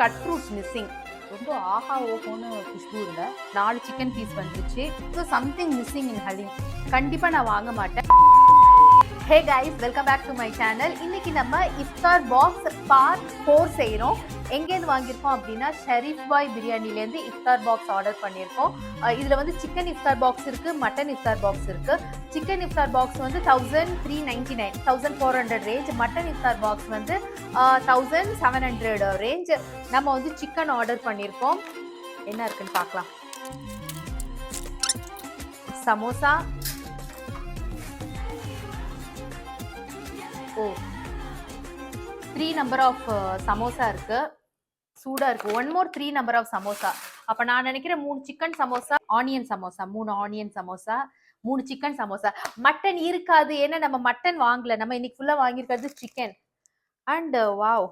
Cut fruits missing. ரொம்ப ஆஹா ஓஹோன்னு குஷ்பு இல்லை. 4 சிக்கன் பீஸ் வந்துருச்சு. So something missing in haleem. கண்டிப்பாக நான் வாங்க மாட்டேன். Hey guys, welcome back to my channel. இன்னைக்கு நம்ம இஃப்தார் பாக்ஸ் பார்ட் 4 செய்கிறோம். எங்கேருந்து வாங்கியிருக்கோம் அப்படின்னா ஷெரீஃப் பாய் பிரியாணிலேருந்து இஃப்தார் பாக்ஸ் ஆர்டர் பண்ணியிருக்கோம். இதில் வந்து சிக்கன் இஃப்தார் பாக்ஸ் இருக்குது, மட்டன் இஃப்தார் பாக்ஸ் இருக்குது. சிக்கன் இஃப்தார் பாக்ஸ் வந்து 1399, 1400 ரேஞ்ச். மட்டன் இஃப்தார் பாக்ஸ் வந்து 1700 ரேஞ்ச். நம்ம வந்து சிக்கன் ஆர்டர் பண்ணியிருக்கோம். என்ன இருக்குன்னு பார்க்கலாம். Samosa, oh 3 number of samosa இருக்கு, சூடா இருக்கு. One more 3 number of samosa. அப்ப நான் நினைக்கிறேன் 3 chicken samosa, onion samosa, 3 onion samosa, 3 chicken samosa. Mutton இருக்காது, ஏன்னா நம்ம மட்டன் வாங்கல. நம்ம இன்னைக்கு ஃபுல்லா வாங்கியிருக்கிறது chicken. And wow,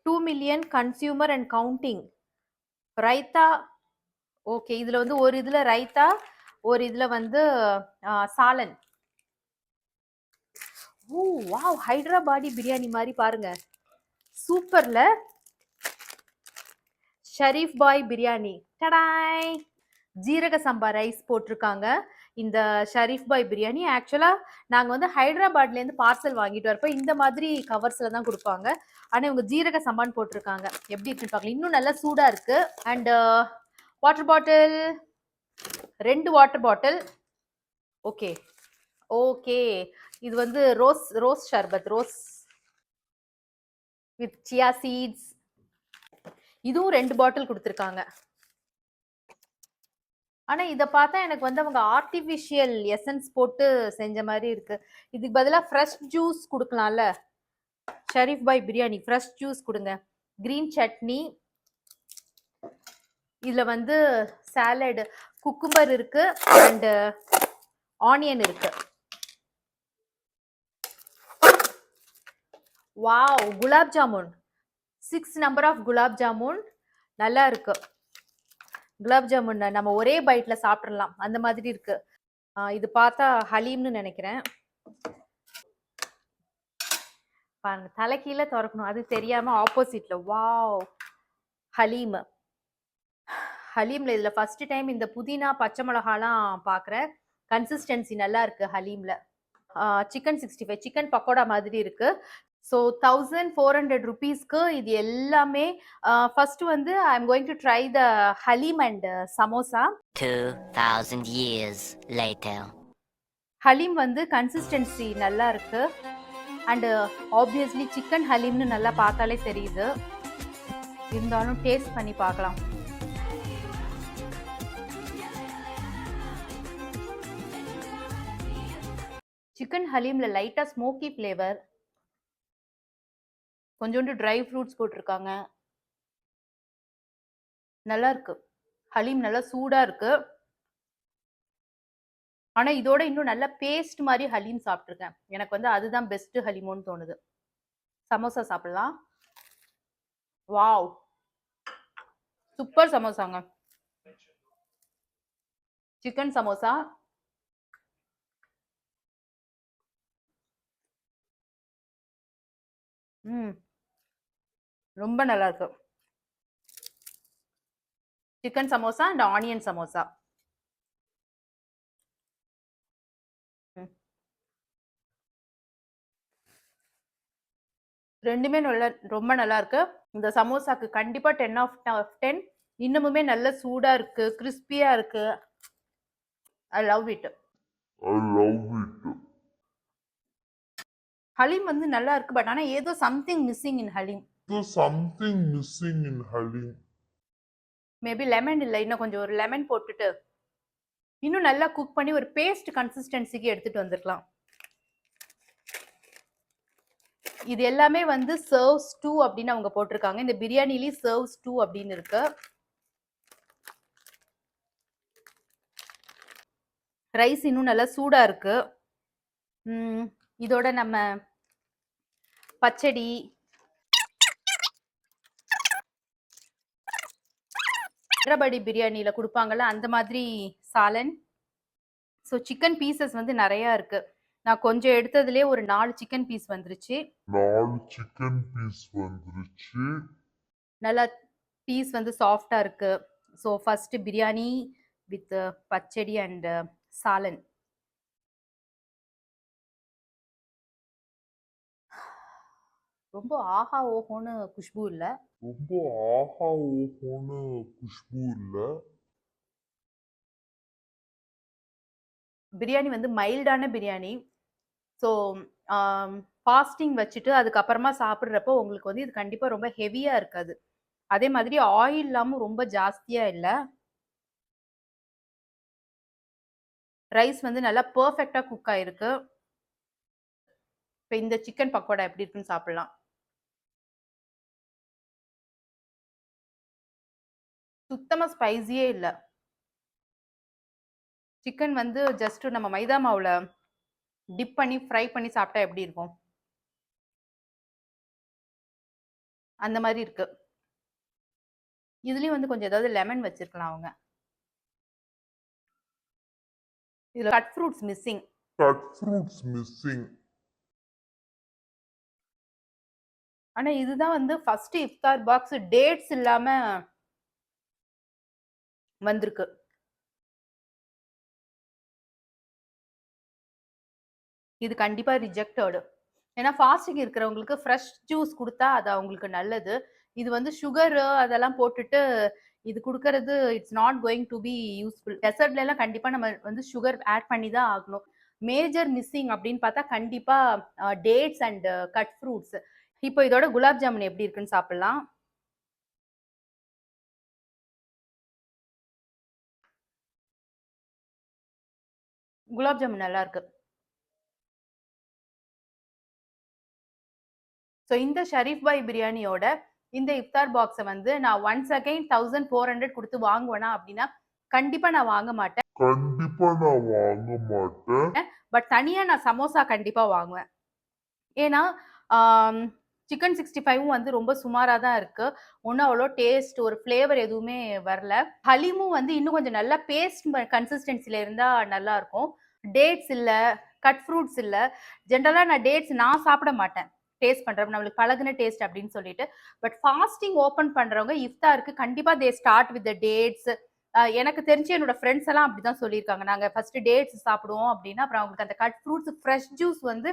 2 million consumer and counting. Raita, okay. இதுல வந்து ஒரு இதுல ரைத்தா, ஒரு இதுல வந்து சாலன். ஓ வாவ், ஹைதராபாடி பிரியாணி மாதிரி பாருங்க, சூப்பர்ல. ஷெரீஃப் பாய் பிரியாணி, டடாய். ஜீரக சம்பா ரைஸ் போட்டிருக்காங்க இந்த ஷெரீஃப் பாய் பிரியாணி. ஆக்சுவலா நாங்க வந்து ஹைதராபாத்ல இருந்து பார்சல் வாங்கிட்டு வரப்போ இந்த மாதிரி கவர்ஸ்ல தான் கொடுப்பாங்க. ஆனா இவங்க ஜீரக சம்பான்னு போட்டிருக்காங்க. எப்படி இருக்குன்னு பார்க்கலாம். இன்னும் நல்லா சூடா இருக்கு. And water bottle, 2 water bottle. Okay okay, இது வந்து rose sharbat, rose with chia seeds. இதுவும் 2 பாட்டில் கொடுத்துருக்காங்க. ஆனா இதை பார்த்தா எனக்கு வந்து அவங்க ஆர்டிஃபிஷியல் எசன்ஸ் போட்டு செஞ்ச மாதிரி இருக்கு. இதுக்கு பதிலாக ஃப்ரெஷ் ஜூஸ் கொடுக்கலாம்ல. ஷெரீஃப் பாய் பிரியாணி ஃப்ரெஷ் ஜூஸ் கொடுங்க. கிரீன் சட்னி, இதுல வந்து சாலட், குக்கும்பர் இருக்கு அண்ட் ஆனியன் இருக்கு. Wow, gulab jamun, 6 number of gulab jamun. நல்லா இருக்கு. குலாப் ஜாமுன் நம்ம ஒரே பைட்ல சாப்பிடலாம், அந்த மாதிரி இருக்கு. இது பார்த்தா ஹலீம்னு நினைக்கிறேன். பாருங்க, தலைக்கீழ திறக்கணும், அது தெரியாம ஆப்போசிட்ல. வாவ், ஹலீம். ஹலீம்ல இதுல ஃபர்ஸ்ட் டைம் இந்த புதினா பச்சை மிளகாலாம் பாக்குறேன். கன்சிஸ்டன்சி நல்லா இருக்கு ஹலீம்ல. சிக்கன் 65, சிக்கன் பக்கோடா மாதிரி இருக்கு. ஸோ 1400 ருபீஸ்க்கு இது எல்லாமே. ஃபர்ஸ்ட் வந்து I am going to try the Haleem and samosa. 2000 years later. Haleem வந்து கன்சிஸ்டன்சி நல்லா இருக்கு. அண்ட் ஆப்வியஸ்லி சிக்கன் ஹலீம்னு நல்லா பார்த்தாலே தெரியுது. இருந்தாலும் டேஸ்ட் பண்ணி பார்க்கலாம். சிக்கன் ஹலீம்ல லைட்டா ஸ்மோக்கி ஃப்ளேவர், கொஞ்சோண்டு ட்ரை ஃப்ரூட்ஸ் போட்டிருக்காங்க. நல்லா இருக்கு. ஹலீம் நல்லா சூடா இருக்கு. ஆனா இதோட இன்னும் நல்ல பேஸ்ட் மாதிரி ஹலீம் சாப்பிட்டுருக்கேன். எனக்கு வந்து அதுதான் பெஸ்ட் ஹலீமோன்னு தோணுது. சமோசா சாப்பிடலாம். வாவ், சூப்பர் சமோசாங்க. சிக்கன் சமோசா, ரொம்ப நல்லா இருக்கு. Chicken samosa and onion samosa. ரெண்டுமே ரொம்ப நல்லா இருக்கு. இந்த சமோசாக்கு கண்டிப்பா 10 ஆஃப் 10. இன்னமுமே நல்ல சூடா இருக்கு, கிறிஸ்பியா இருக்கு. I love it. ஹலீம் வந்து நல்லா இருக்கு. பட் ஆனா ஏதோ something missing in Haleem. Maybe lemon இல்லை, இன்னும் கொஞ்சம் ஒரு லெமன் போட்டுட்டு இன்னும் நல்லா குக் பண்ணி ஒரு பேஸ்ட் கன்சிஸ்டன்சிக்கு எடுத்துட்டு வந்திருக்கலாம். இது எல்லாமே வந்து சர்வ்ஸ் 2 அப்படின்னு அவங்க போட்டிருக்காங்க. இந்த பிரியாணிலேயே சர்வ்ஸ் 2 அப்படின்னு இருக்கு. ரைஸ் இன்னும் நல்லா சூடா இருக்கு. இதோட நம்ம பச்சடி, ஹைதராபாடி பிரியாணியில கொடுப்பாங்கல்ல அந்த மாதிரி சாலன். ஸோ சிக்கன் பீசஸ் வந்து நிறையா இருக்கு. நான் கொஞ்சம் எடுத்ததுலேயே ஒரு 4 சிக்கன் பீஸ் வந்துருச்சு. நல்லா பீஸ் வந்து சாஃப்டா இருக்கு. So first biryani with pachadi and salan. ரொம்ப ஆஹா ஓஹோன்னு குஷ்பு இல்ல. பிரியாணி வந்து மைல்டான பிரியாணி. ஸோ ஃபாஸ்டிங் வச்சுட்டு அதுக்கப்புறமா சாப்பிட்றப்போ உங்களுக்கு வந்து இது கண்டிப்பா ரொம்ப ஹெவியா இருக்காது. அதே மாதிரி ஆயில் இல்லாம ரொம்ப ஜாஸ்தியா இல்ல. ரைஸ் வந்து நல்லா பெர்ஃபெக்ட்டா குக் ஆயிருக்கு. இப்போ இந்த சிக்கன் பக்கோடா எப்படி இருக்குன்னு சாப்பிடலாம். சுத்தமா ஸ்பைசியே இல்ல. சிக்கன் வந்து ஜஸ்ட் நம்ம மைதா மாவுல டிப் பண்ணி ஃப்ரை பண்ணி சாப்பிட்டா எப்படி இருக்கும் அந்த மாதிரி இருக்கு. இதுலயும் வந்து கொஞ்சம் ஏதாவது லெமன் வச்சிருக்கலாம் அவங்க. இதுல கட் ஃப்ரூட்ஸ் மிஸ்ஸிங். ஆனா இதுதான் வந்து ஃபர்ஸ்ட் இஃப்தார் பாக்ஸ் டேட்ஸ் இல்லாம வந்திருக்கு. இது கண்டிப்பா ரிஜெக்டட். ஏன்னா ஃபாஸ்டிங் இருக்கிறவங்களுக்கு ஃப்ரெஷ் ஜூஸ் கொடுத்தா அது அவங்களுக்கு நல்லது. இது வந்து சுகர் அதெல்லாம் போட்டுட்டு இது கொடுக்கறது it's not going to be useful. டெசர்ட்ல எல்லாம் கண்டிப்பா நம்ம வந்து சுகர் ஆட் பண்ணி தான் ஆகணும். மேஜர் மிஸ்ஸிங் அப்படின்னு பார்த்தா கண்டிப்பா டேட்ஸ் அண்ட் கட் ஃப்ரூட்ஸ். இப்போ இதோட குலாப் ஜாமுன் எப்படி இருக்குன்னு சாப்பிடலாம். குலாப் ஜாமுன் நல்லா இருக்கு. ஸோ இந்த ஷரீஃப் பாய் பிரியாணியோட இந்த இஃப்தார் பாக்ஸை வந்து நான் ஒன்ஸ் அகைன் 1400 கொடுத்து வாங்குவேனா அப்படின்னா கண்டிப்பா நான் வாங்க மாட்டேன். பட் தனியா நான் சமோசா கண்டிப்பா வாங்குவேன். ஏன்னா சிக்கன் 65 வந்து ரொம்ப சுமாரா தான் இருக்கு. ஒன்றும் அவ்வளோ டேஸ்ட் ஒரு ஃப்ளேவர் எதுவுமே வரல. ஹலீமும் வந்து இன்னும் கொஞ்சம் நல்லா பேஸ்ட் கன்சிஸ்டன்சில இருந்தா நல்லா இருக்கும். டேட்ஸ் இல்ல, கட் ஃப்ரூட்ஸ் இல்ல. ஜென்ரலா நான் டேட்ஸ் நான் சாப்பிட மாட்டேன். டேஸ்ட் பண்றோம் நம்மளுக்கு பழகுன டேஸ்ட் அப்படின்னு சொல்லிட்டு. பட் ஃபாஸ்டிங் ஓபன் பண்றவங்க இஃப்தாருக்கு கண்டிப்பா தே ஸ்டார்ட் வித் டேட்ஸ். எனக்கு தெரிஞ்சு என்னோட ஃப்ரெண்ட்ஸ் எல்லாம் அப்படிதான் சொல்லியிருக்காங்க. நாங்க ஃபர்ஸ்ட் டேட்ஸ் சாப்பிடுவோம் அப்படின்னா அப்புறம் அவங்களுக்கு அந்த கட் ஃப்ரூட்ஸ் ஃப்ரெஷ் ஜூஸ் வந்து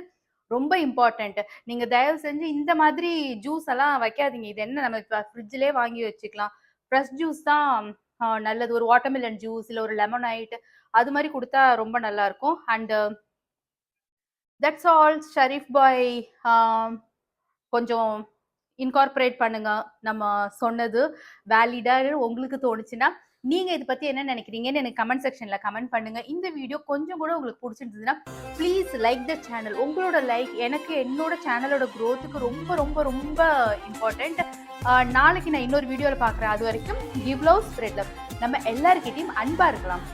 ரொம்ப இம்பார்ட்டன்ட். நீங்க தயவு செஞ்சு இந்த மாதிரி ஜூஸ் எல்லாம் வைக்காதீங்க. இது என்ன நம்ம ஃப்ரிட்ஜ்லேயே வாங்கி வச்சுக்கலாம். ஃப்ரெஷ் ஜூஸ் தான் நல்லது. ஒரு வாட்டர்மெலன் ஜூஸ் இல்லை ஒரு லெமனைட் அது மாதிரி கொடுத்தா ரொம்ப நல்லா இருக்கும். And that's all. Sharif bhai கொஞ்சம் இன்கார்பரேட் பண்ணுங்க. நம்ம சொன்னது வேலிடா உங்களுக்கு தோணுச்சுன்னா நீங்க இதை பத்தி என்ன நினைக்கிறீங்கன்னு எனக்கு கமெண்ட் செக்ஷன்ல கமெண்ட் பண்ணுங்க. இந்த வீடியோ கொஞ்சம் கூட உங்களுக்கு பிடிச்சிருந்ததுன்னா ப்ளீஸ் லைக் த சேனல். உங்களோட லைக் எனக்கு என்னோட சேனலோட க்ரோத்துக்கு ரொம்ப ரொம்ப ரொம்ப இம்பார்ட்டன்ட். நாளைக்கு நான் இன்னொரு வீடியோவில் பார்க்குறேன். அது வரைக்கும் கிவ் லவ் ஸ்ப்ரெட் லவ். நம்ம எல்லாருக்கிட்டையும் அன்பா இருக்கலாம்.